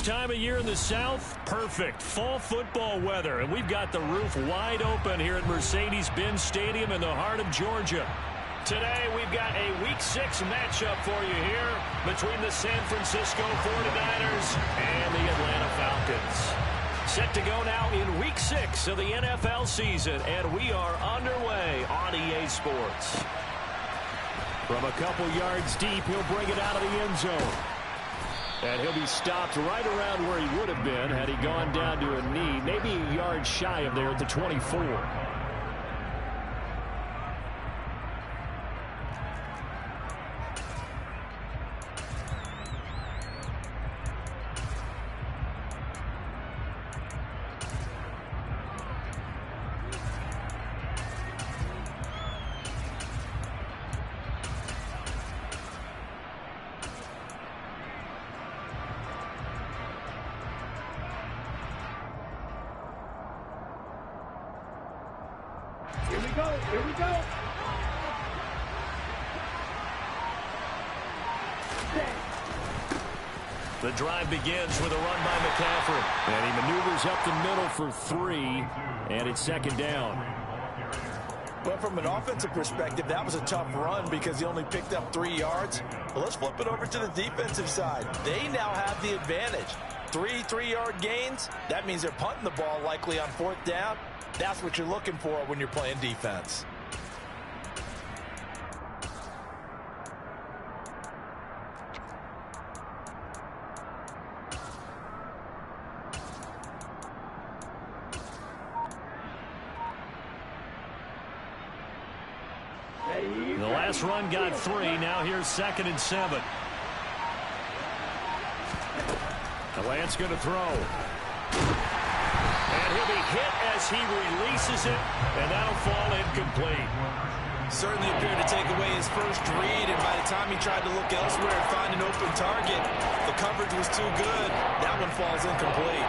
This time of year in the South, perfect. Fall football weather, and we've got the roof wide open here at Mercedes-Benz Stadium in the heart of Georgia. Today, we've got a Week 6 matchup for you here between the San Francisco 49ers and the Atlanta Falcons. Set to go now in Week 6 of the NFL season, and we are underway on EA Sports. From a couple yards deep, he'll bring it out of the end zone. And he'll be stopped right around where he would have been had he gone down to a knee, maybe a yard shy of there at the 24. Here we go. The drive begins with a run by McCaffrey. And he maneuvers up the middle for 3, and it's second down. But from an offensive perspective, that was a tough run because he only picked up 3 yards. Well, let's flip it over to the defensive side. They now have the advantage. 3 3-yard gains, that means they're punting the ball likely on 4th down. That's what you're looking for when you're playing defense. The last run got 3. Now here's 2nd and 7. The Lance going to throw. And he'll be hit as he releases it, and that'll fall incomplete. Certainly appeared to take away his first read, and by the time he tried to look elsewhere and find an open target, the coverage was too good. That one falls incomplete.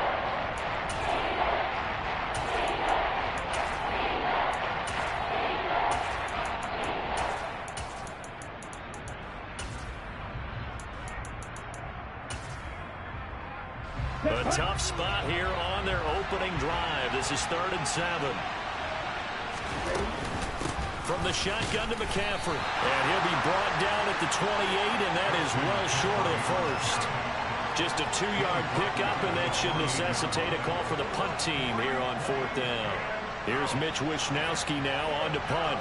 A tough spot here on their opening drive. This is 3rd and 7. From the shotgun to McCaffrey. And he'll be brought down at the 28, and that is well short of the first. Just a 2-yard pickup, and that should necessitate a call for the punt team here on 4th down. Here's Mitch Wishnowski now on to punt.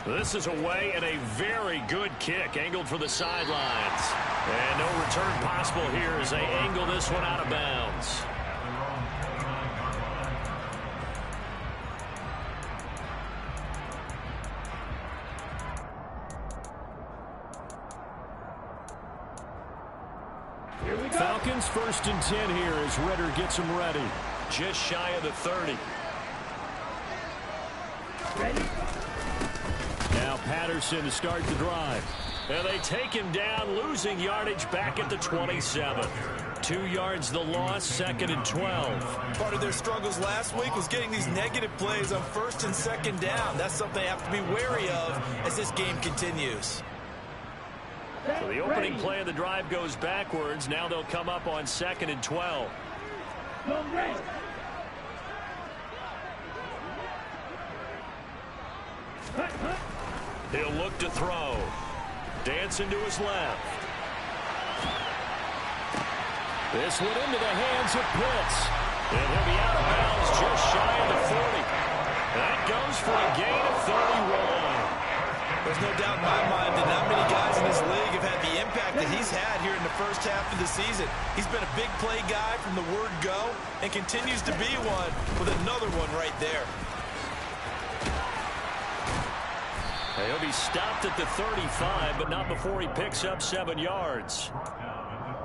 This is away and a very good kick, angled for the sidelines. And no return possible here as they angle this one out of bounds. Falcons 1st and 10 here as Ritter gets them ready. Just shy of the 30. Ready? Now Patterson to start the drive. And they take him down, losing yardage back at the 27. 2 yards the loss, 2nd and 12. Part of their struggles last week was getting these negative plays on 1st and 2nd down. That's something they have to be wary of as this game continues. So the opening play of the drive goes backwards. Now they'll come up on 2nd and 12. He'll look to throw. Dancing to his left. This one into the hands of Pitts. And he'll be out of bounds just shy of the 40. That goes for a gain of 31. There's no doubt in my mind that not many guys in this league have had the impact that he's had here in the first half of the season. He's been a big play guy from the word go and continues to be one with another one right there. He'll be stopped at the 35, but not before he picks up 7 yards.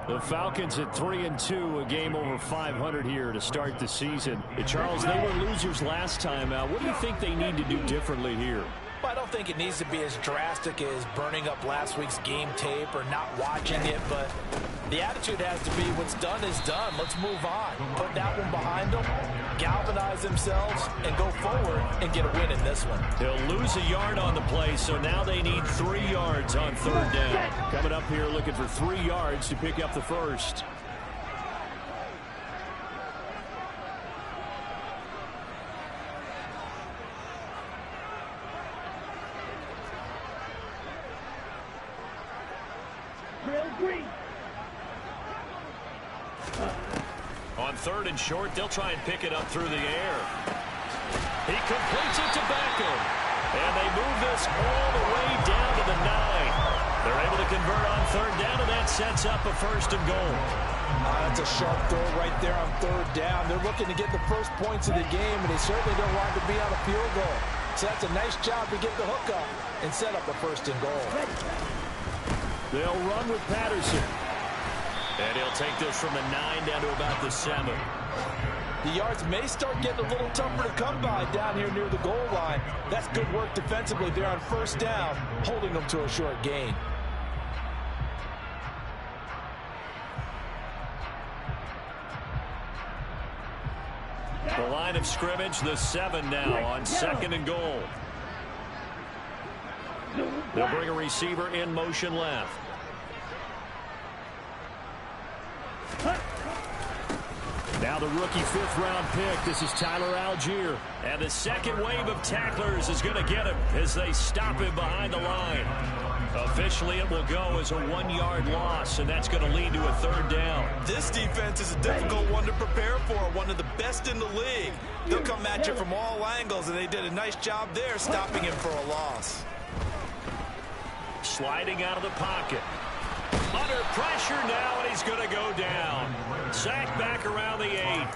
The Falcons at 3-2, a game over 500 here to start the season. Charles, they were losers last time out. What do you think they need to do differently here? Well, I don't think it needs to be as drastic as burning up last week's game tape or not watching it, but the attitude has to be what's done is done. Let's move on. Put that one behind them galvanize themselves and go forward and get a win in this one. They'll lose a yard on the play, so now they need 3 yards on 3rd down. Coming up here looking for 3 yards to pick up the first. On 3rd and short, they'll try and pick it up through the air. He completes it to Beckham. And they move this all the way down to the 9. They're able to convert on 3rd down, and that sets up a 1st and goal. That's a sharp throw right there on 3rd down. They're looking to get the first points of the game, and they certainly don't want to be on a field goal. So that's a nice job to get the hook up and set up the 1st and goal. They'll run with Patterson. And he'll take this from the 9 down to about the 7. The yards may start getting a little tougher to come by down here near the goal line. That's good work defensively there on 1st down, holding them to a short gain. The line of scrimmage, the 7 now on 2nd and goal. They'll bring a receiver in motion left. Now the rookie 5th-round pick. This is Tyler Algier. And the second wave of tacklers is going to get him as they stop him behind the line. Officially, it will go as a 1-yard loss, and that's going to lead to a 3rd down. This defense is a difficult one to prepare for, one of the best in the league. They'll come at you from all angles, and they did a nice job there stopping him for a loss. Sliding out of the pocket. Under pressure now, and he's going to go down. Sack back around the 8.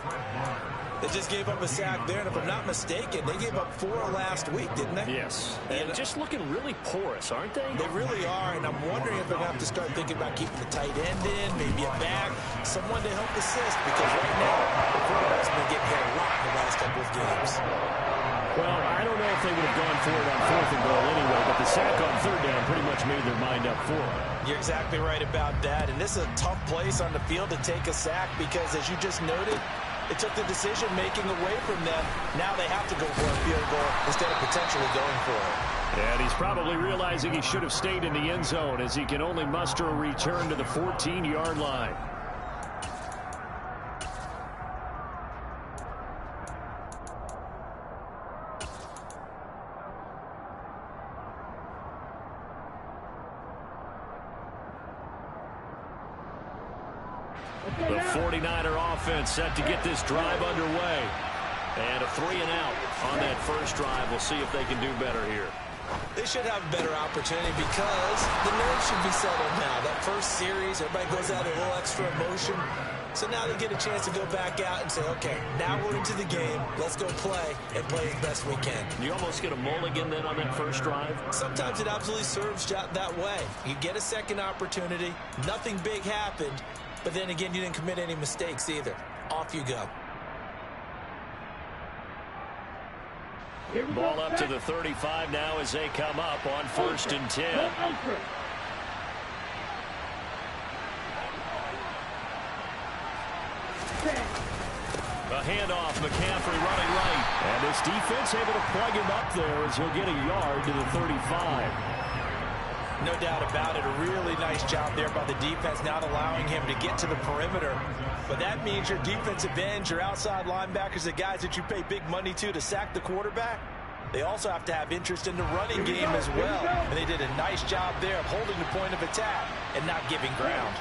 They just gave up a sack there, and if I'm not mistaken, they gave up 4 last week, didn't they? Yes. And just looking really porous, aren't they? They really are, and I'm wondering if they're going to have to start thinking about keeping the tight end in, maybe a back, someone to help assist, because right now, the quarterback's been getting hit a lot in the last couple of games. Well, I don't know if they would have gone for it on 4th and goal anyway, but the sack on 3rd down pretty much made their mind up for it. You're exactly right about that, and this is a tough place on the field to take a sack because, as you just noted, it took the decision-making away from them. Now they have to go for a field goal instead of potentially going for it. And he's probably realizing he should have stayed in the end zone as he can only muster a return to the 14-yard line. The 49er offense set to get this drive underway. And a 3 and out on that first drive. We'll see if they can do better here. They should have a better opportunity because the nerves should be settled now. That first series, everybody goes out a little extra emotion. So now they get a chance to go back out and say, okay, now we're into the game. Let's go play and play as best we can. You almost get a mulligan then on that first drive? Sometimes it absolutely serves that way. You get a second opportunity. Nothing big happened. But then again, you didn't commit any mistakes either. Off you go. Ball up to the 35 now as they come up on 1st and 10. A handoff, McCaffrey running right. And this defense able to plug him up there as he'll get a yard to the 35. No doubt about it. A really nice job there by the defense, not allowing him to get to the perimeter. But that means your defensive ends, your outside linebackers, the guys that you pay big money to sack the quarterback, they also have to have interest in the running game as well. And they did a nice job there of holding the point of attack and not giving ground.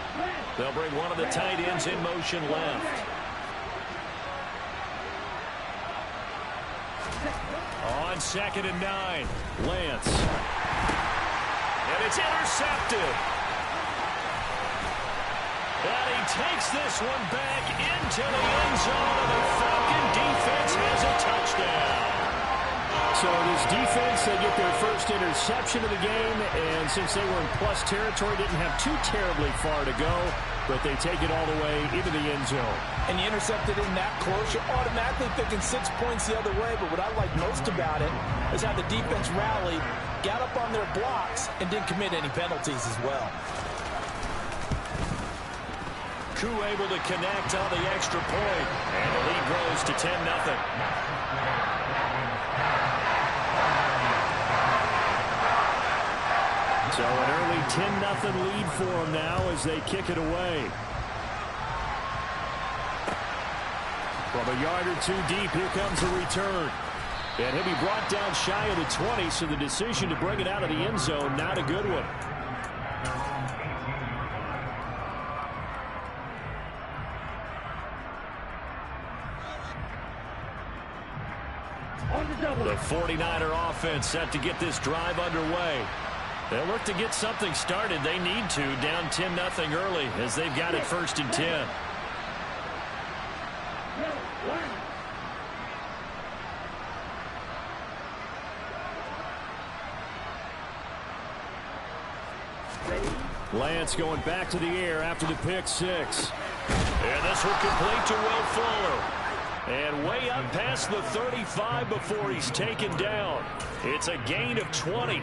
They'll bring one of the tight ends in motion left. On 2nd and 9, Lance. And it's intercepted. And he takes this one back into the end zone, and the Falcon defense has a touchdown. So this defense, they get their first interception of the game, and since they were in plus territory, didn't have too terribly far to go, but they take it all the way into the end zone. And you intercepted in that close, you're automatically thinking 6 points the other way, but what I like most about it is how the defense rallied, got up on their blocks, and didn't commit any penalties as well. Koo able to connect on the extra point. And the lead grows to 10-0. So an early 10-0 lead for them now as they kick it away. From a yard or two deep, here comes a return. And he'll be brought down shy of the 20, so the decision to bring it out of the end zone, not a good one. The 49er offense set to get this drive underway. They'll look to get something started. They need to, down 10-0 early as they've got it 1st and 10. Lance going back to the air after the pick six. And this one complete to Will Fuller. And way up past the 35 before he's taken down. It's a gain of 20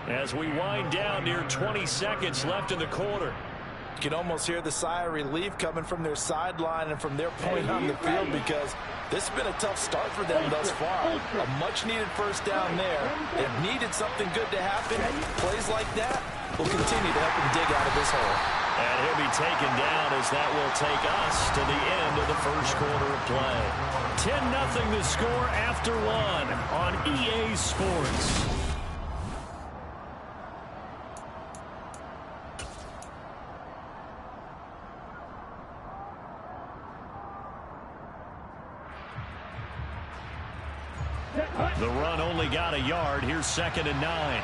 as we wind down near 20 seconds left in the quarter. You can almost hear the sigh of relief coming from their sideline and from their point on the field, because this has been a tough start for them thus far. A much-needed first down there. They've needed something good to happen. Plays like that will continue to help them dig out of this hole. And he'll be taken down as that will take us to the end of the first quarter of play. 10-0 the score after one on EA Sports. The run only got a yard. Here's 2nd and 9.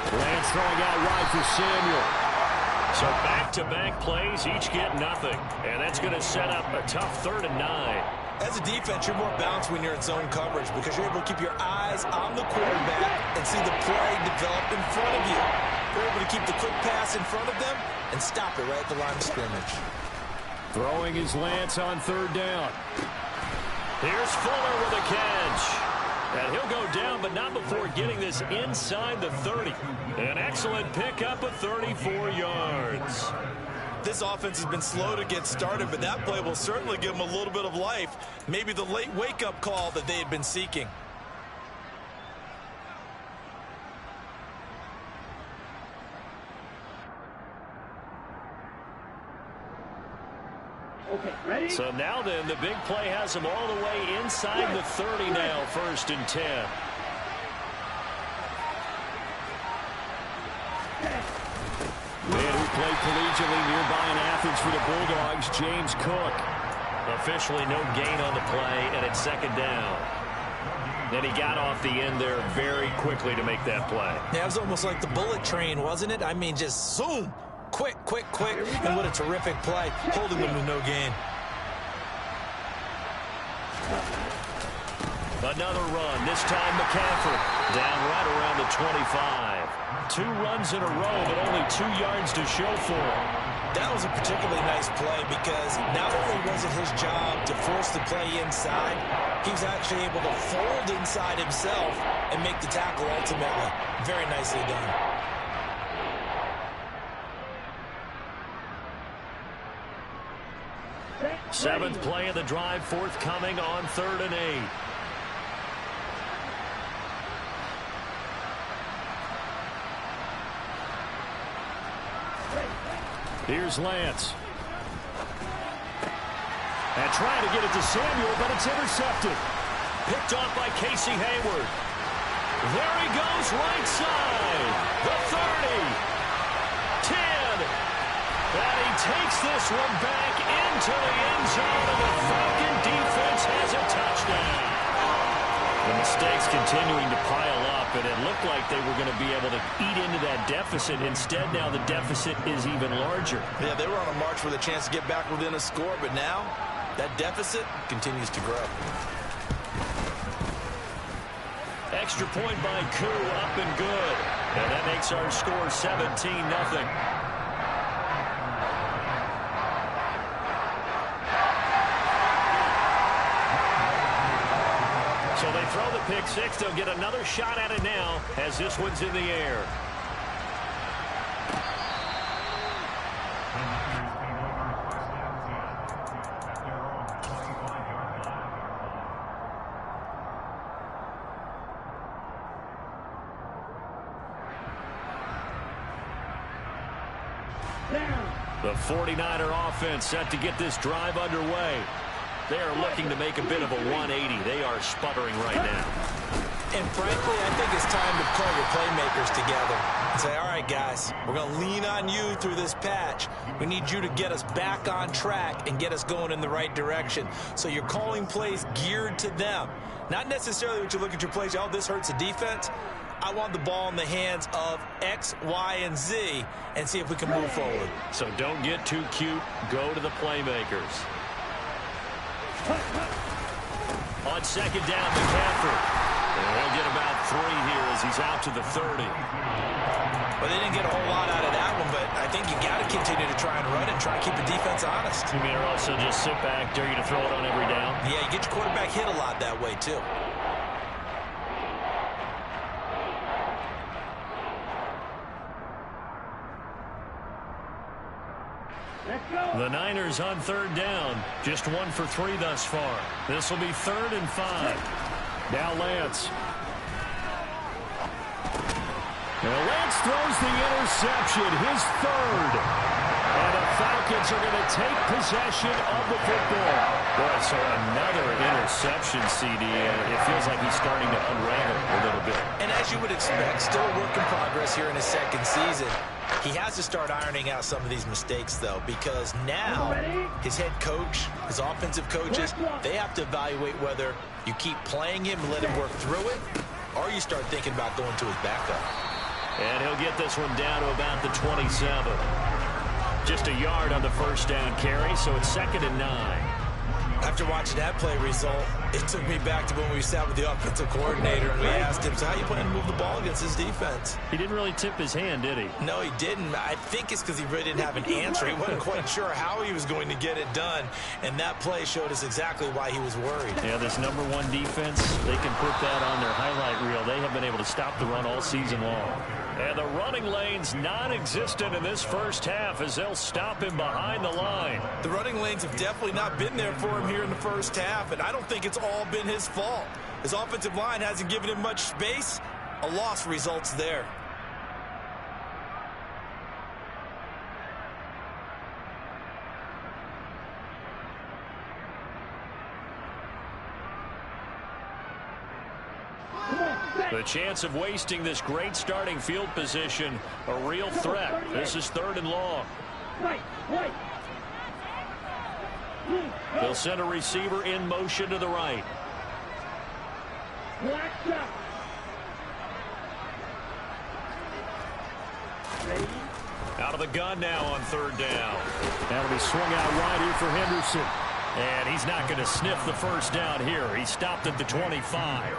Lance throwing out wide for Samuel. So back-to-back plays, each get nothing. And that's going to set up a tough 3rd and 9. As a defense, you're more balanced when you're in zone coverage because you're able to keep your eyes on the quarterback and see the play develop in front of you. You're able to keep the quick pass in front of them and stop it right at the line of scrimmage. Throwing his Lance on 3rd down. Here's Fuller with a catch. And he'll go down, but not before getting this inside the 30. An excellent pickup of 34 yards. This offense has been slow to get started, but that play will certainly give them a little bit of life. Maybe the late wake-up call that they had been seeking. Okay, ready? So now then, the big play has them all the way inside the 30 now, 1st and 10. Man who played collegiately nearby in Athens for the Bulldogs, James Cook. Officially no gain on the play, and it's 2nd down. Then he got off the end there very quickly to make that play. Yeah, it was almost like the bullet train, wasn't it? I mean, just zoom. Quick, quick, quick, and what a terrific play, holding them to no gain. Another run, this time McCaffrey, down right around the 25. 2 runs in a row, but only 2 yards to show for him. That was a particularly nice play because not only was it his job to force the play inside, he was actually able to fold inside himself and make the tackle ultimately. Very nicely done. 7th play of the drive forthcoming on 3rd and 8. Here's Lance. And trying to get it to Samuel, but it's intercepted. Picked off by Casey Hayward. There he goes, right side. The 30. 10. And he takes this one back into the end zone, and the Falcon defense has a touchdown. The mistakes continuing to pile up, and it looked like they were going to be able to eat into that deficit. Instead, now the deficit is even larger. Yeah, they were on a march with a chance to get back within a score, but now that deficit continues to grow. Extra point by Koo, up and good. And that makes our score 17-0. So they throw the pick six. They'll get another shot at it now as this one's in the air. The 49er offense set to get this drive underway. They are looking to make a bit of a 180. They are sputtering right now. And frankly, I think it's time to pull your playmakers together and say, all right, guys, we're going to lean on you through this patch. We need you to get us back on track and get us going in the right direction. So you're calling plays geared to them. Not necessarily what you look at your plays, oh, this hurts the defense. I want the ball in the hands of X, Y, and Z and see if we can move forward. So don't get too cute. Go to the playmakers. On second down, McCaffrey. And he'll get about 3 here as he's out to the 30. Well, they didn't get a whole lot out of that one, but I think you got to continue to try and run and try and keep the defense honest. You mean also just sit back, dare you to throw it on every down? Yeah, you get your quarterback hit a lot that way, too. The Niners on third down. Just 1 for 3 thus far. This will be 3rd and 5. Now Lance. And Lance throws the interception, his 3rd. And the Falcons are going to take possession of the football. Boy, so another interception, CD. It feels like he's starting to unravel a little bit. And as you would expect, still a work in progress here in his 2nd season. He has to start ironing out some of these mistakes, though, because now his head coach, his offensive coaches, they have to evaluate whether you keep playing him and let him work through it, or you start thinking about going to his backup. And he'll get this one down to about the 27. Just a yard on the first down carry, so it's 2nd and 9. After watching that play result, it took me back to when we sat with the offensive coordinator and we asked him, so how you plan to move the ball against his defense? He didn't really tip his hand, did he? No, he didn't. I think it's because he really didn't have an answer. He wasn't quite sure how he was going to get it done, and that play showed us exactly why he was worried. Yeah, this number 1 defense, they can put that on their highlight reel. They have been able to stop the run all season long. And the running lane's non-existent in this first half as they'll stop him behind the line. The running lanes have definitely not been there for him here in the first half, and I don't think it's all been his fault. His offensive line hasn't given him much space. A loss results there. The chance of wasting this great starting field position, a real threat. This is 3rd and long. They'll send a receiver in motion to the right. Out of the gun now on 3rd down. That'll be swung out wide here for Henderson. And he's not going to sniff the first down here. He stopped at the 25.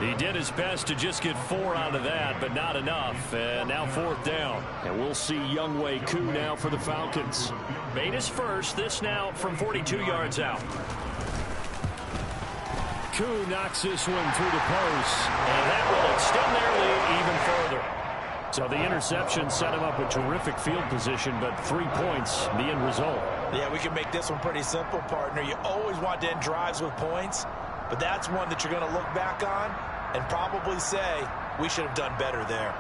He did his best to just get 4 out of that, but not enough. And now 4th down. And we'll see Younghoe Koo now for the Falcons. Made his first. This now from 42 yards out. Koo knocks this one through the post. And that will extend their lead even further. So the interception set him up a terrific field position, but 3 points, the end result. Yeah, we can make this one pretty simple, partner. You always want to end drives with points, but that's one that you're going to look back on and probably say, we should have done better there.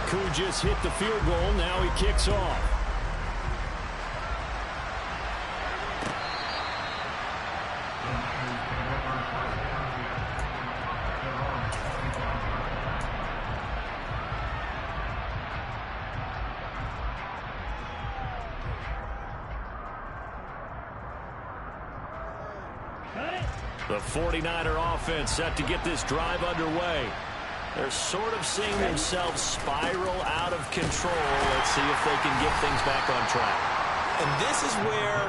Koo just hit the field goal. Now he kicks off. The 49er offense set to get this drive underway. They're sort of seeing themselves spiral out of control. Let's see if they can get things back on track. And this is where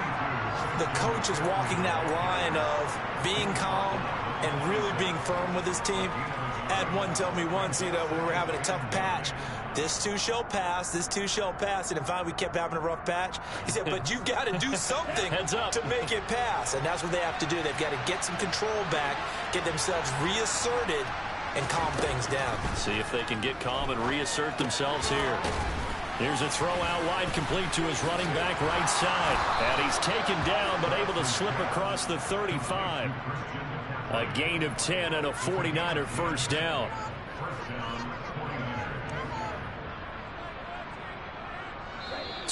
the coach is walking that line of being calm and really being firm with his team. Had one tell me once, when we were having a tough patch, this too shall pass, this too shall pass. And finally we kept having a rough patch. He said, but you've got to do something to make it pass. And that's what they have to do. They've got to get some control back, get themselves reasserted, and calm things down. See if they can get calm and reassert themselves here. Here's a throw out wide, complete to his running back right side. And he's taken down, but able to slip across the 35. A gain of 10 and a 49er first down.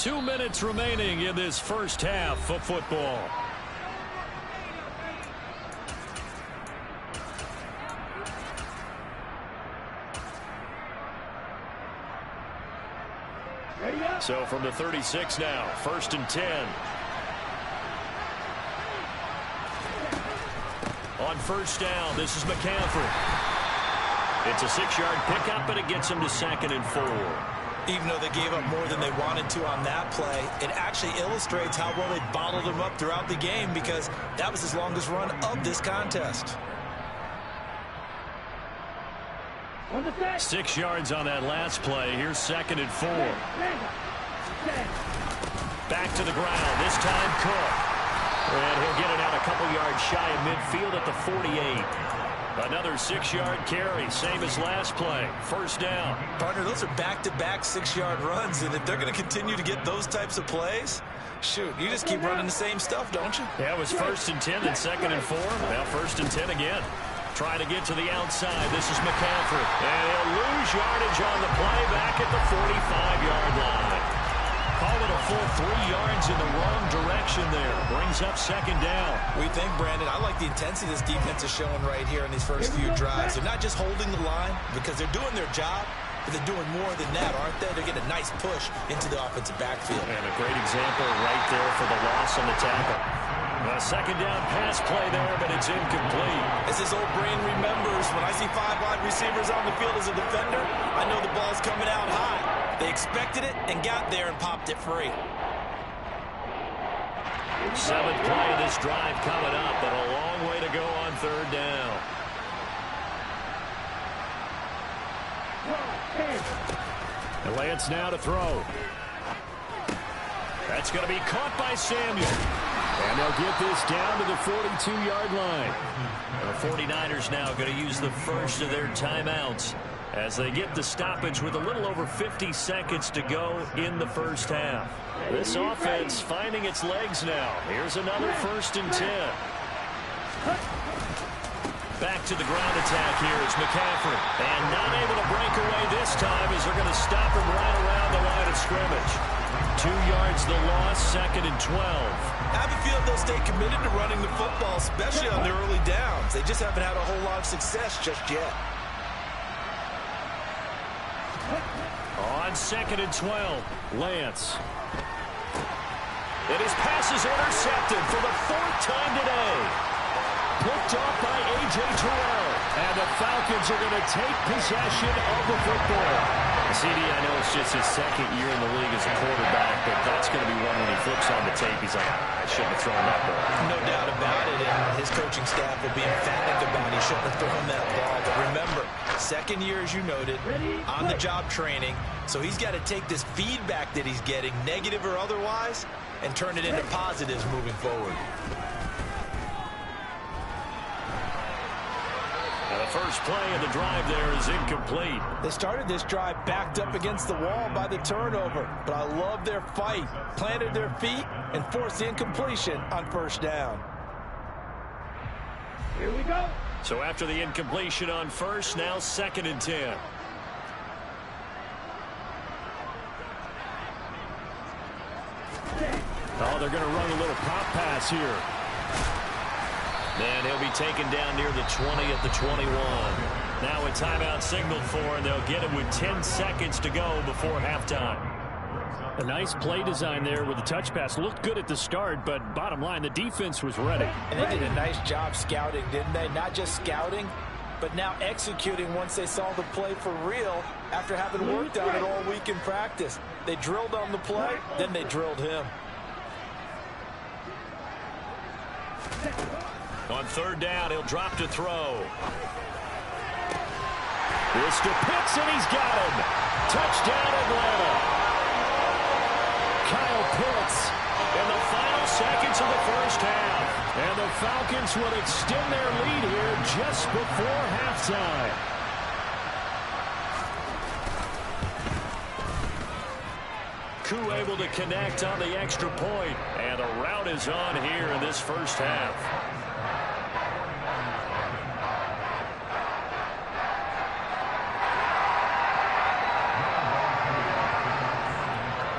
2 minutes remaining in this first half of football. So from the 36 now, 1st and 10. On 1st down, this is McCaffrey. It's a 6-yard pickup, and it gets him to 2nd and 4. Even though they gave up more than they wanted to on that play, it actually illustrates how well they bottled him up throughout the game, because that was his longest run of this contest. 6 yards on that last play. Here's 2nd and 4. Back to the ground. This time Cook. And he'll get it out a couple yards shy of midfield at the 48. Another 6-yard carry, same as last play. 1st down. Partner, those are back-to-back 6-yard runs, and if they're going to continue to get those types of plays, shoot, you just keep running the same stuff, don't you? Yeah, it was 1st and 10, then 2nd and 4. Now 1st and 10 again. Trying to get to the outside. This is McCaffrey. And he'll lose yardage on the play back at the 45-yard line. Call it a full 3 yards in the wrong direction there. Brings up 2nd down. We think, Brandon, I like the intensity this defense is showing right here in these first few drives. They're not just holding the line because they're doing their job, but they're doing more than that, aren't they? They're getting a nice push into the offensive backfield. And a great example right there for the loss on the tackle. A 2nd down pass play there, but it's incomplete. As his old brain remembers, when I see 5 wide receivers on the field as a defender, I know the ball's coming out high. They expected it and got there and popped it free. 7th play of this drive coming up, but a long way to go on 3rd down. And Lance now to throw. That's going to be caught by Samuel. And they'll get this down to the 42-yard line. The 49ers now going to use the first of their timeouts as they get the stoppage with a little over 50 seconds to go in the first half. This offense finding its legs now. Here's another 1st and 10. Back to the ground attack here is McCaffrey. And not able to break away this time as they're going to stop him right around the line of scrimmage. 2 yards the loss, 2nd and 12. I have a feeling they'll stay committed to running the football, especially on their early downs. They just haven't had a whole lot of success just yet. On 2nd and 12, Lance. And his pass is intercepted for the 4th time today. Picked off by A.J. Terrell. And the Falcons are going to take possession of the football. CD, I know it's just his 2nd year in the league as a quarterback, but that's going to be one when he flips on the tape. He's like, I shouldn't have thrown that ball. No doubt about it, and his coaching staff will be emphatic about he shouldn't have thrown that ball. But remember, 2nd year, as you noted, on-the-job training, so he's got to take this feedback that he's getting, negative or otherwise, and turn it into positives moving forward. The first play of the drive there is incomplete. They started this drive backed up against the wall by the turnover, but I love their fight. Planted their feet and forced the incompletion on 1st down. Here we go. So after the incompletion on 1st, now 2nd and 10. Oh, they're going to run a little pop pass here. And he'll be taken down near the 20 at the 21. Now a timeout signaled for, and they'll get it with 10 seconds to go before halftime. A nice play design there with the touch pass. Looked good at the start, but bottom line, the defense was ready. And they did a nice job scouting, didn't they? Not just scouting, but now executing once they saw the play for real after having worked on it all week in practice. They drilled on the play, then they drilled him. On 3rd down, he'll drop to throw. This to Pitts, and he's got him. Touchdown, Atlanta. Kyle Pitts in the final seconds of the first half. And the Falcons will extend their lead here just before halftime. Koo able to connect on the extra point. And the route is on here in this first half.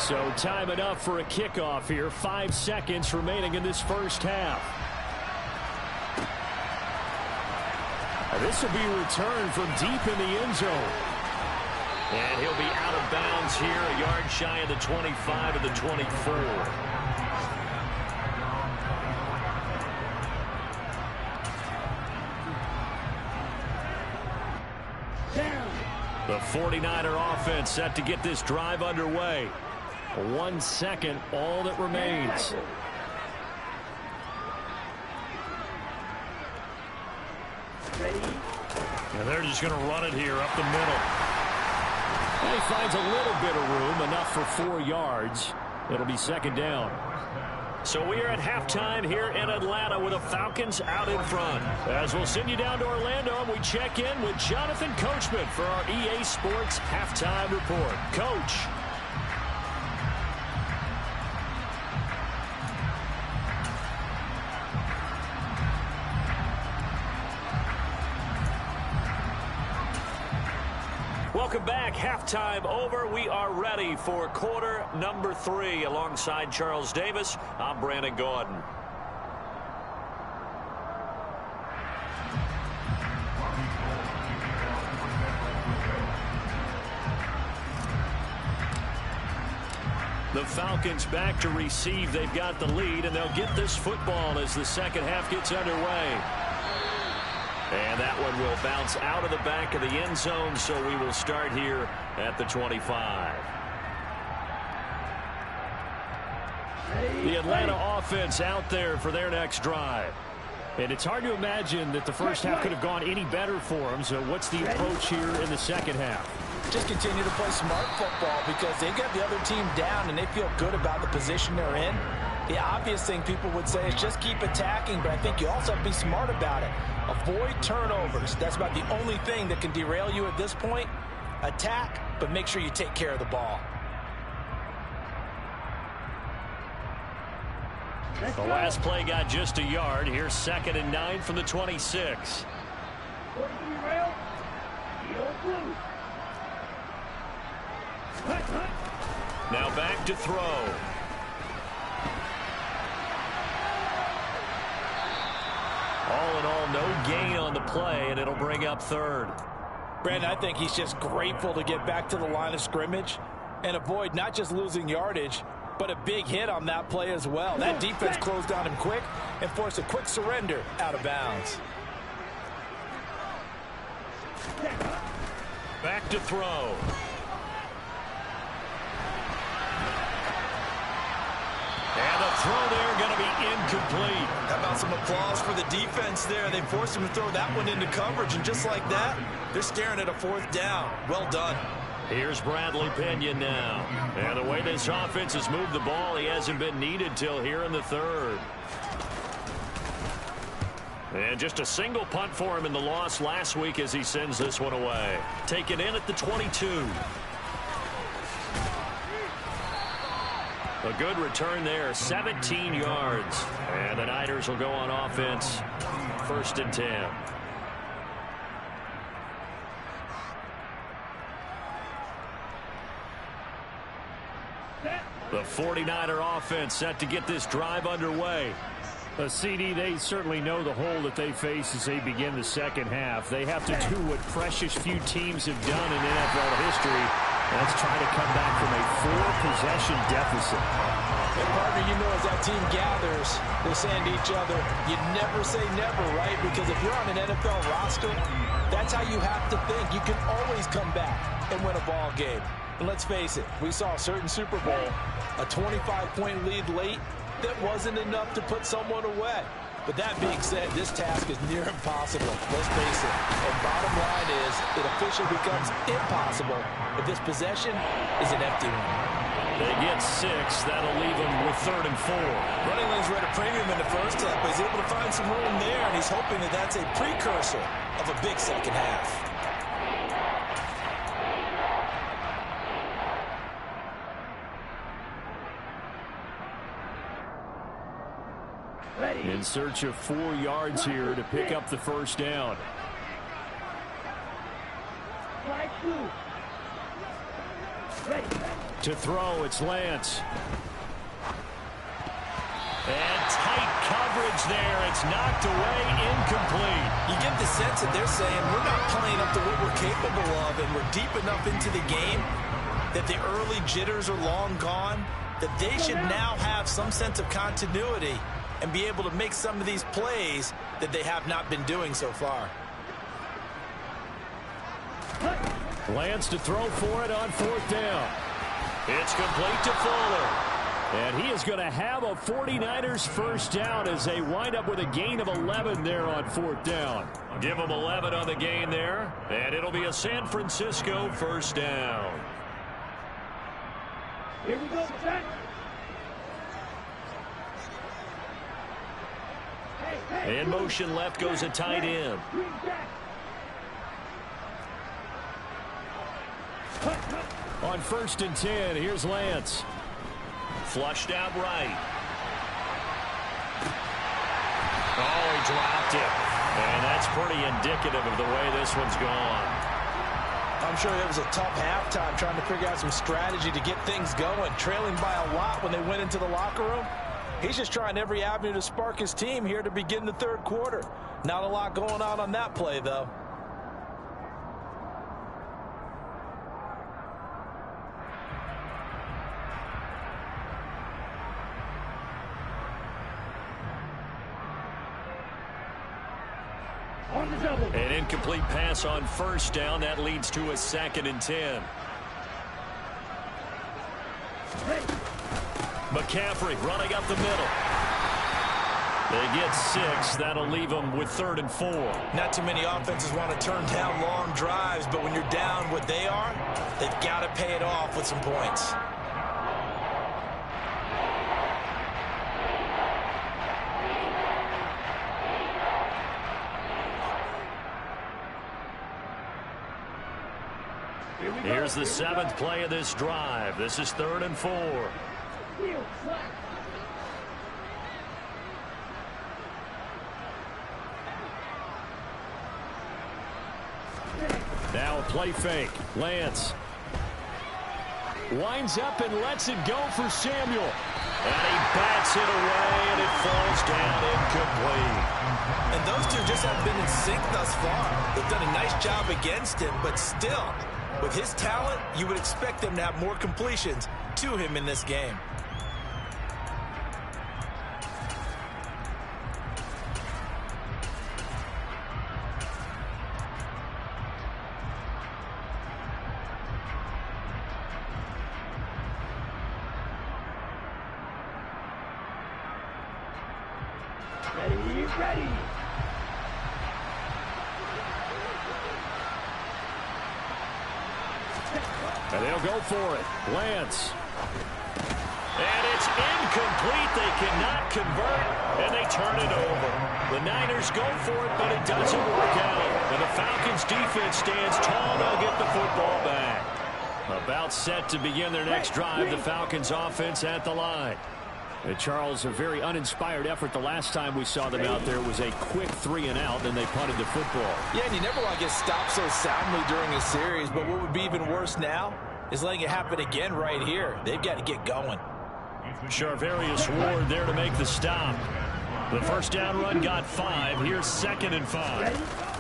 So time enough for a kickoff here. 5 seconds remaining in this first half. This will be returned from deep in the end zone. And he'll be out of bounds here, a yard shy of the 25 of the 24. The 49er offense set to get this drive underway. 1 second, all that remains. And they're just going to run it here up the middle. And he finds a little bit of room, enough for 4 yards. It'll be second down. So we are at halftime here in Atlanta with the Falcons out in front. As we'll send you down to Orlando, and we check in with Jonathan Coachman for our EA Sports Halftime Report. Coach. Welcome back. Halftime over. We are ready for quarter number 3. Alongside Charles Davis, I'm Brandon Gordon. The Falcons back to receive. They've got the lead, and they'll get this football as the second half gets underway. And that one will bounce out of the back of the end zone, so we will start here at the 25. The Atlanta offense out there for their next drive. And it's hard to imagine that the first half could have gone any better for them, so what's the approach here in the second half? Just continue to play smart football because they got the other team down and they feel good about the position they're in. The obvious thing people would say is just keep attacking, but I think you also have to be smart about it. Avoid turnovers. That's about the only thing that can derail you at this point. Attack, but make sure you take care of the ball. The last play got just a yard. Here's 2nd and 9 from the 26. Now back to throw. All in all, no gain on the play, and it'll bring up 3rd. Brandon, I think he's just grateful to get back to the line of scrimmage and avoid not just losing yardage, but a big hit on that play as well. That defense closed on him quick and forced a quick surrender out of bounds. Back to throw. And the throw there going to be incomplete. How about some applause for the defense there? They forced him to throw that one into coverage, and just like that, they're staring at a 4th down. Well done. Here's Bradley Pinion now. And the way this offense has moved the ball, he hasn't been needed till here in the 3rd. And just a single punt for him in the loss last week as he sends this one away. Taken in at the 22. A good return there, 17 yards. And the Niners will go on offense, 1st and 10. The 49er offense set to get this drive underway. CD, they certainly know the hole that they face as they begin the second half. They have to do what precious few teams have done in NFL history. That's try to come back from a 4-possession deficit. And partner, you know, as that team gathers, they're saying to each other, you never say never, right? Because if you're on an NFL roster, that's how you have to think. You can always come back and win a ball game. And let's face it, we saw a certain Super Bowl, a 25-point lead late, that wasn't enough to put someone away. But that being said, this task is near impossible. Let's face it. And bottom line is, it officially becomes impossible if this possession is an empty one. They get 6. That'll leave them with 3rd and 4. Running lanes were at a premium in the first half, but he's able to find some room there, and he's hoping that that's a precursor of a big second half. In search of 4 yards here to pick up the 1st down. To throw, it's Lance. And tight coverage there. It's knocked away, incomplete. You get the sense that they're saying we're not playing up to what we're capable of, and we're deep enough into the game that the early jitters are long gone, that they should now have some sense of continuity and be able to make some of these plays that they have not been doing so far. Lance to throw for it on 4th down. It's complete to Fuller. And he is going to have a 49ers first down as they wind up with a gain of 11 there on 4th down. Give them 11 on the gain there, and it'll be a San Francisco first down. Here we go, Jack. In motion left goes a tight end. On 1st and 10, here's Lance. Flushed out right. Oh, he dropped it. And that's pretty indicative of the way this one's gone. I'm sure it was a tough halftime trying to figure out some strategy to get things going. Trailing by a lot when they went into the locker room. He's just trying every avenue to spark his team here to begin the 3rd quarter. Not a lot going on that play, though. An incomplete pass on 1st down. That leads to a 2nd and 10. McCaffrey running up the middle. They get 6. That'll leave them with 3rd and 4. Not too many offenses want to turn down long drives, but when you're down what they are, they've got to pay it off with some points. Here's the 7th play of this drive. This is 3rd and 4. Now a play fake. Lance winds up and lets it go for Samuel. And he bats it away, and it falls down incomplete. And those two just haven't been in sync thus far. They've done a nice job against him, but still, with his talent, you would expect them to have more completions to him in this game. Ready. And they'll go for it. Lance. And it's incomplete. They cannot convert, and they turn it over. The Niners go for it, but it doesn't work out. And the Falcons defense stands tall. They'll get the football back. About set to begin their next drive. The Falcons offense at the line. Charles, a very uninspired effort the last time we saw them out there was a quick 3-and-out, then they punted the football. Yeah, and you never want to get stopped so soundly during a series, but what would be even worse now is letting it happen again right here. They've got to get going. Charvarius Ward there to make the stop. The first down run got 5. Here's 2nd and 5.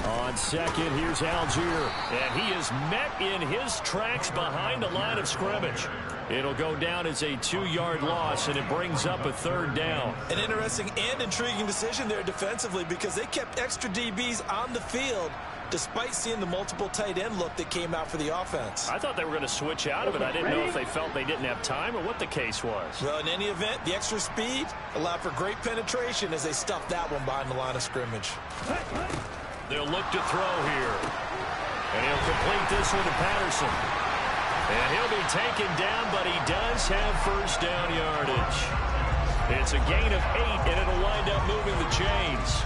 On 2nd, here's Algier. And he is met in his tracks behind the line of scrimmage. It'll go down as a 2-yard loss, and it brings up a 3rd down. An interesting and intriguing decision there defensively because they kept extra DBs on the field despite seeing the multiple tight end look that came out for the offense. I thought they were going to switch out of it. I didn't know if they felt they didn't have time or what the case was. Well, in any event, the extra speed allowed for great penetration as they stuffed that one behind the line of scrimmage. They'll look to throw here. And he'll complete this one to Patterson. And he'll be taken down, but he does have first down yardage. It's a gain of 8, and it'll wind up moving the chains.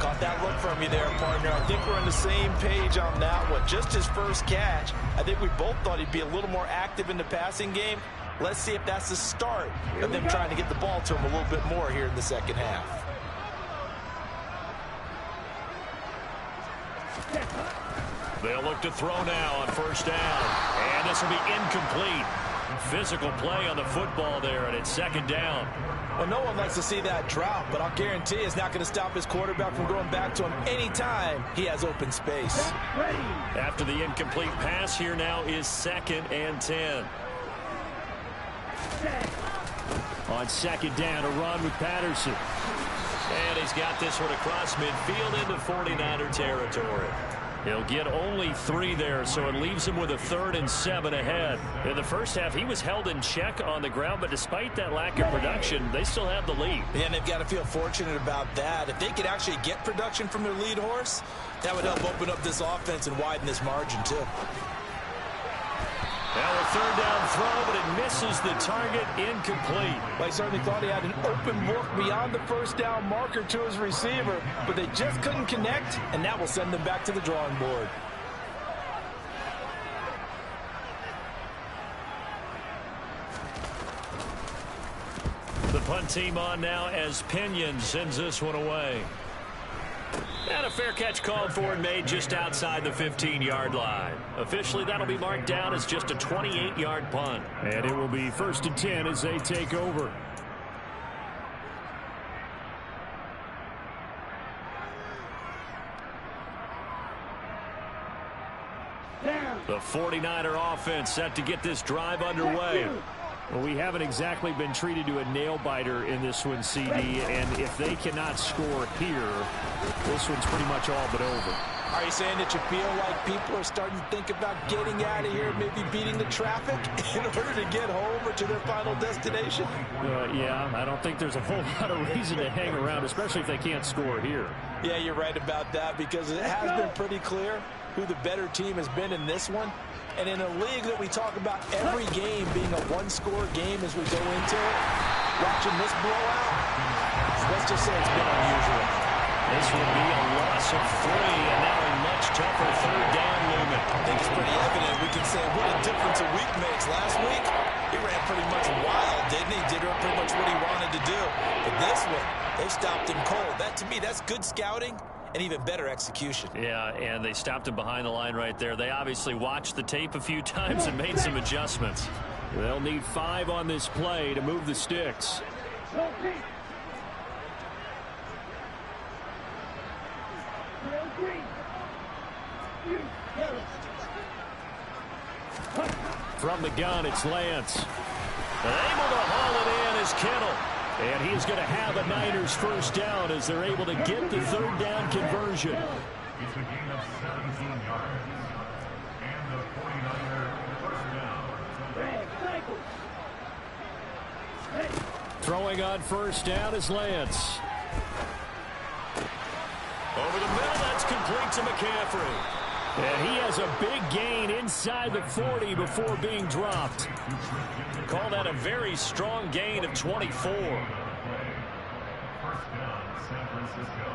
Caught that look from you there, partner. I think we're on the same page on that one. Just his first catch. I think we both thought he'd be a little more active in the passing game. Let's see if that's the start of them trying to get the ball to him a little bit more here in the second half. They'll look to throw now on first down. And this will be incomplete. Physical play on the football there, and it's second down. Well, no one likes to see that drop, but I'll guarantee it's not going to stop his quarterback from going back to him anytime he has open space. After the incomplete pass, here now is 2nd and 10. On second down, a run with Patterson. And he's got this one across midfield into 49er territory. He'll get only 3 there, so it leaves him with a 3rd and 7 ahead. In the first half, he was held in check on the ground, but despite that lack of production, they still have the lead. Yeah, and they've got to feel fortunate about that. If they could actually get production from their lead horse, that would help open up this offense and widen this margin, too. Now a 3rd down throw, but it misses the target, incomplete. Well, he certainly thought he had an open look beyond the first down marker to his receiver, but they just couldn't connect, and that will send them back to the drawing board. The punt team on now as Pinion sends this one away. And a fair catch called for and made just outside the 15-yard line. Officially, that'll be marked down as just a 28-yard punt. And it will be 1st and 10 as they take over. The 49er offense set to get this drive underway. Well, we haven't exactly been treated to a nail-biter in this one, CD, and if they cannot score here, this one's pretty much all but over. Are you saying that you feel like people are starting to think about getting out of here, maybe beating the traffic in order to get home or to their final destination? Yeah, I don't think there's a whole lot of reason to hang around, especially if they can't score here. Yeah, you're right about that, because it has been pretty clear who the better team has been in this one. And in a league that we talk about every game being a one-score game as we go into it, watching this blowout, let's just say it's been unusual. This would be a loss of 3, and now a much tougher 3rd down looming. I think it's pretty evident. We can say what a difference a week makes. Last week, he ran pretty much wild, didn't he? Did pretty much what he wanted to do. But this one, they stopped him cold. That, to me, that's good scouting and even better execution. Yeah, and they stopped him behind the line right there. They obviously watched the tape a few times and made some adjustments. They'll need 5 on this play to move the sticks. From the gun, it's Lance. Able to haul it in is Kittle. And he's going to have a Niners 1st down as they're able to get the 3rd down conversion. It's a gain of 17 yards. And the 49er 1st down. Throwing on 1st down is Lance. Over the middle, that's complete to McCaffrey. And he has a big gain inside the 40 before being dropped. Call that a very strong gain of 24. 1st down, San Francisco.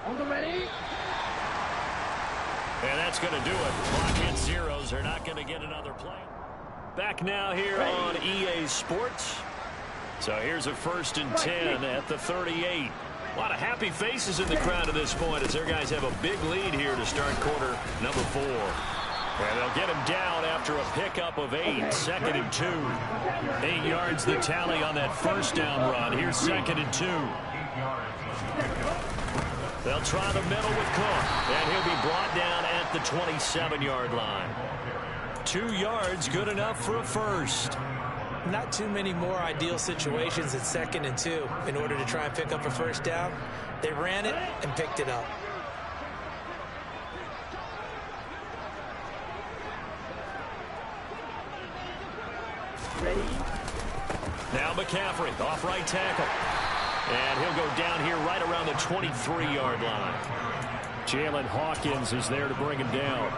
On the ready. And that's going to do it. Clock hits zeros. They're not going to get another play. Back now here on EA Sports. So here's a 1st and 10 at the 38. A lot of happy faces in the crowd at this point as their guys have a big lead here to start quarter number 4. And they'll get him down after a pickup of 8. 2nd and 2. 8 yards the tally on that 1st down run. Here's 2nd and 2. They'll try the middle with Cook. And he'll be brought down at the 27-yard line. 2 yards, good enough for a 1st. Not too many more ideal situations at 2nd and 2 in order to try and pick up a 1st down. They ran it and picked it up. Ready. Now McCaffrey off right tackle. And he'll go down here right around the 23-yard line. Jalen Hawkins is there to bring him down.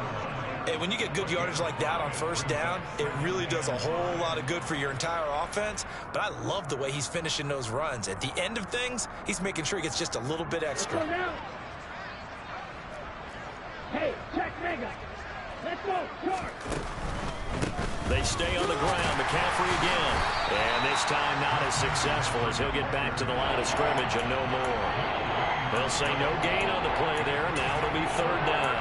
Hey, when you get good yardage like that on 1st down, it really does a whole lot of good for your entire offense. But I love the way he's finishing those runs. At the end of things, he's making sure he gets just a little bit extra. Hey, check mega. Let's go. Charge. They stay on the ground. McCaffrey again. And this time not as successful as he'll get back to the line of scrimmage and no more. They'll say no gain on the play there. Now it'll be third down.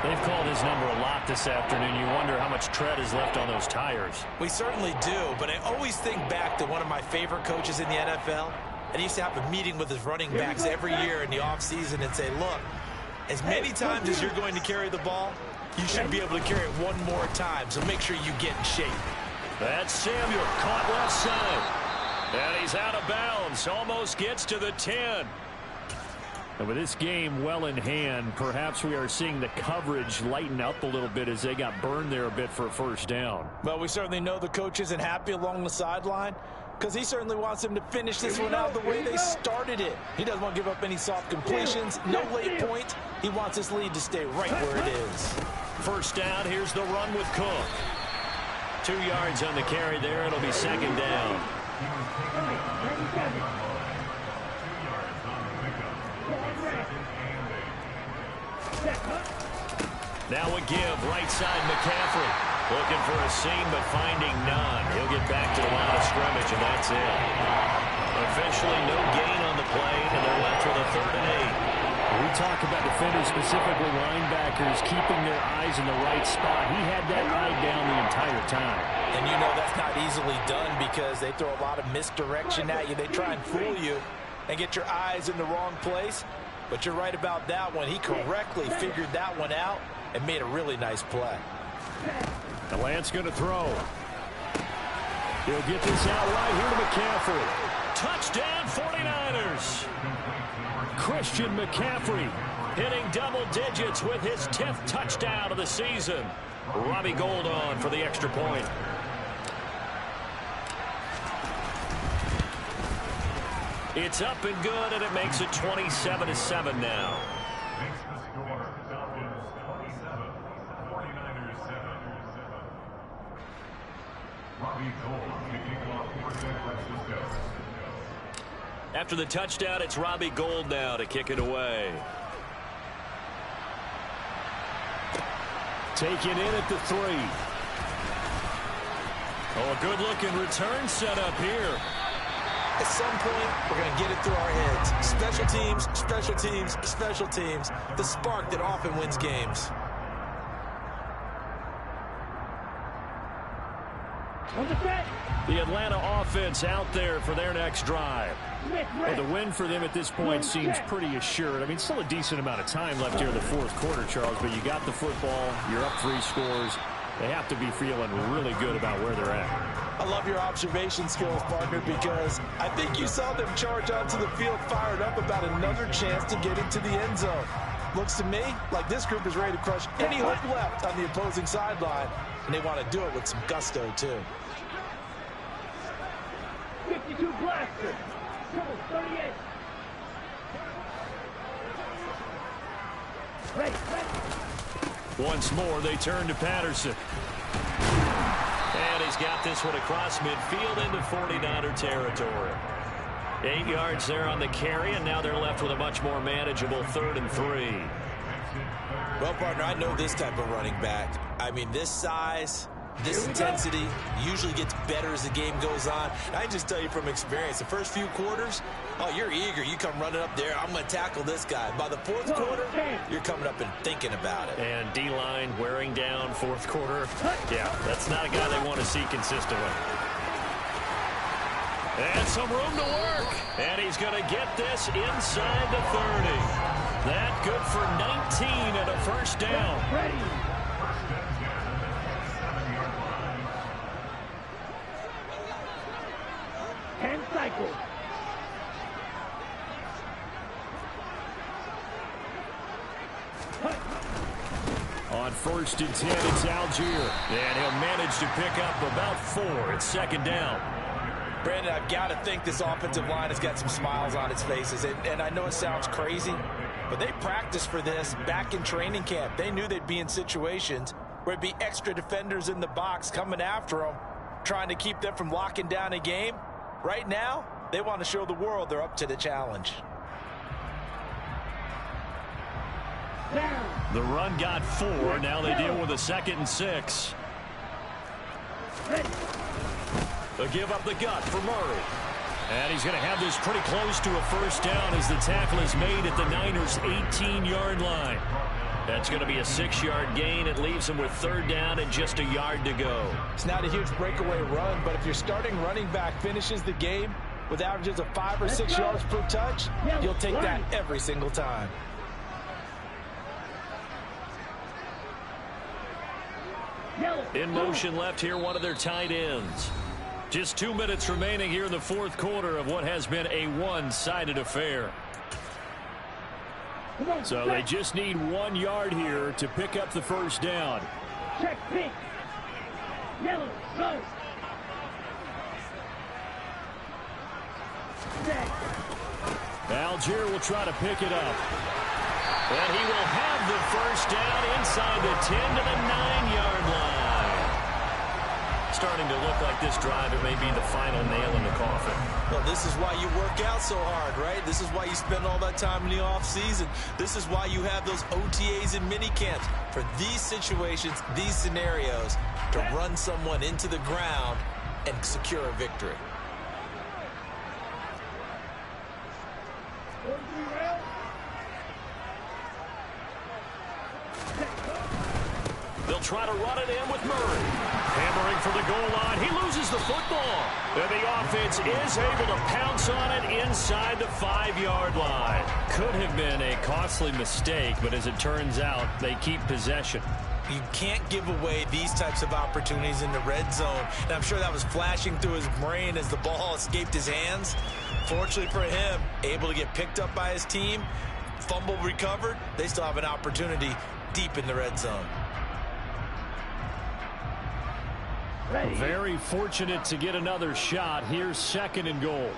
They've called his number a lot this afternoon. You wonder how much tread is left on those tires. We certainly do, but I always think back to one of my favorite coaches in the NFL. And he used to have a meeting with his running backs every year in the offseason and say, look, as many times as you're going to carry the ball, you should be able to carry it one more time, so make sure you get in shape. That's Samuel, caught left side. And he's out of bounds, almost gets to the 10. And with this game well in hand, perhaps we are seeing the coverage lighten up a little bit as they got burned there a bit for a first down. Well, we certainly know the coach isn't happy along the sideline because he certainly wants them to finish this one out the way they started it. He doesn't want to give up any soft completions, no late point. He wants this lead to stay right where it is. First down, here's the run with Cook. 2 yards on the carry there. It'll be second down. Now a give, right side McCaffrey. Looking for a seam, but finding none. He'll get back to the line of scrimmage, and that's it. Officially no gain on the play, and they're left with a 3rd and 8. We talk about defenders, specifically linebackers, keeping their eyes in the right spot. He had that eye down the entire time. And you know that's not easily done because they throw a lot of misdirection at you. They try and fool you and get your eyes in the wrong place. But you're right about that one. He correctly figured that one out and made a really nice play. The Lance going to throw. He'll get this out right here to McCaffrey. Touchdown 49ers. Christian McCaffrey hitting double digits with his 10th touchdown of the season. Robbie Gould on for the extra point. It's up and good, and it makes it 27-7 now. Makes the score Falcons 27, 49ers 7. Robbie Gould kicking off for San Francisco. After the touchdown, it's Robbie Gould now to kick it away. Taken in at the 3. Oh, a good-looking return set up here. At some point, we're going to get it through our heads. Special teams, special teams, special teams. The spark that often wins games. The Atlanta offense out there for their next drive. Well, the win for them at this point seems pretty assured. I mean, still a decent amount of time left here in the 4th quarter, Charles, but you got the football, you're up 3 scores. They have to be feeling really good about where they're at. I love your observation skills, partner, because I think you saw them charge onto the field fired up about another chance to get into the end zone. Looks to me like this group is ready to crush any hope left on the opposing sideline, and they want to do it with some gusto, too. 52 blaster. 38. Ready. Once more, they turn to Patterson. And he's got this one across midfield into 49er territory. 8 yards there on the carry, and now they're left with a much more manageable 3rd and 3. Well, partner, I know this type of running back. I mean, this size, this intensity usually gets better as the game goes on. I just tell you from experience, the first few quarters, oh, you're eager. You come running up there. I'm going to tackle this guy. By the 4th quarter, you're coming up and thinking about it. And D-line wearing down 4th quarter. Yeah, that's not a guy they want to see consistently. And some room to work. And he's going to get this inside the 30. That good for 19 and a first down. Ready. 10 cycles. On 1st and 10, it's Algier. And he'll manage to pick up about 4. It's 2nd down. Brandon, I've got to think this offensive line has got some smiles on its faces. And I know it sounds crazy, but they practiced for this back in training camp. They knew they'd be in situations where it'd be extra defenders in the box coming after them, trying to keep them from locking down a game. Right now, they want to show the world they're up to the challenge. The run got 4. Now they deal with a 2nd and 6. They'll give up the gut for Murray. And he's going to have this pretty close to a first down as the tackle is made at the Niners' 18-yard line. That's going to be a 6-yard gain. It leaves him with third down and just a yard to go. It's not a huge breakaway run, but if your starting running back finishes the game with averages of 5 or 6 yards per touch, you'll take that every single time. In motion left here, one of their tight ends. Just 2 minutes remaining here in the fourth quarter of what has been a one-sided affair. So they just need 1 yard here to pick up the first down. Check pink. Yellow, go. Algier will try to pick it up. And he will have the first down inside the 10 to the 9-yard line. Starting to look like this drive, it may be the final nail in the coffin. Well, this is why you work out so hard, right? This is why you spend all that time in the offseason. This is why you have those OTAs and mini camps. For these situations, these scenarios, to run someone into the ground and secure a victory. They'll try to run it in with Murray. Hammering for the goal line. He loses the football. And the offense is able to pounce on it inside the 5-yard line. Could have been a costly mistake, but as it turns out, they keep possession. You can't give away these types of opportunities in the red zone. And I'm sure that was flashing through his brain as the ball escaped his hands. Fortunately for him, able to get picked up by his team, fumble recovered. They still have an opportunity deep in the red zone. Very fortunate to get another shot. Here's 2nd and goal.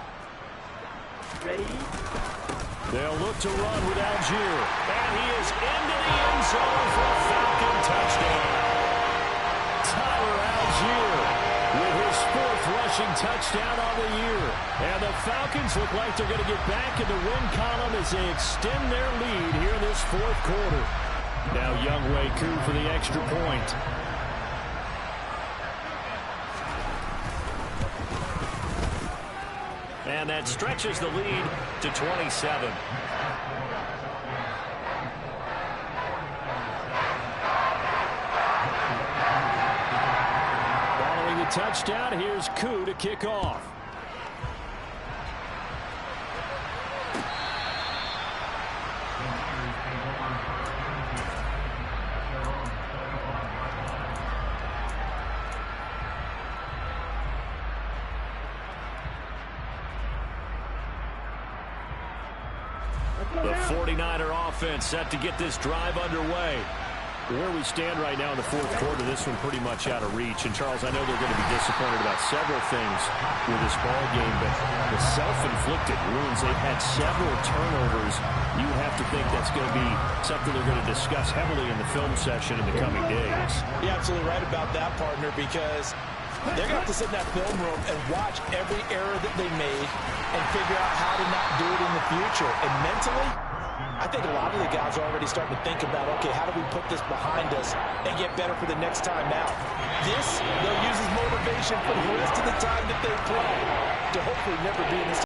Ready? They'll look to run with Algier. And he is into the end zone for a Falcon touchdown. Tyler Algier with his 4th rushing touchdown on the year. And the Falcons look like they're going to get back in the win column as they extend their lead here in this 4th quarter. Now Younghoe Koo for the extra point. And that stretches the lead to 27. Following the touchdown, here's Koo to kick off. The 49er offense set to get this drive underway. Where we stand right now in the 4th quarter, this one pretty much out of reach. And, Charles, I know they're going to be disappointed about several things with this ball game, but the self-inflicted wounds, they've had several turnovers. You have to think that's going to be something they're going to discuss heavily in the film session in the coming days. You're absolutely right about that, partner, because they're going to have to sit in that film room and watch every error that they made and figure out how to not do it in the future. And mentally, I think a lot of the guys are already starting to think about, okay, how do we put this behind us and get better for the next time out? This, they'll use as motivation for the rest of the time that they play to hopefully never be in this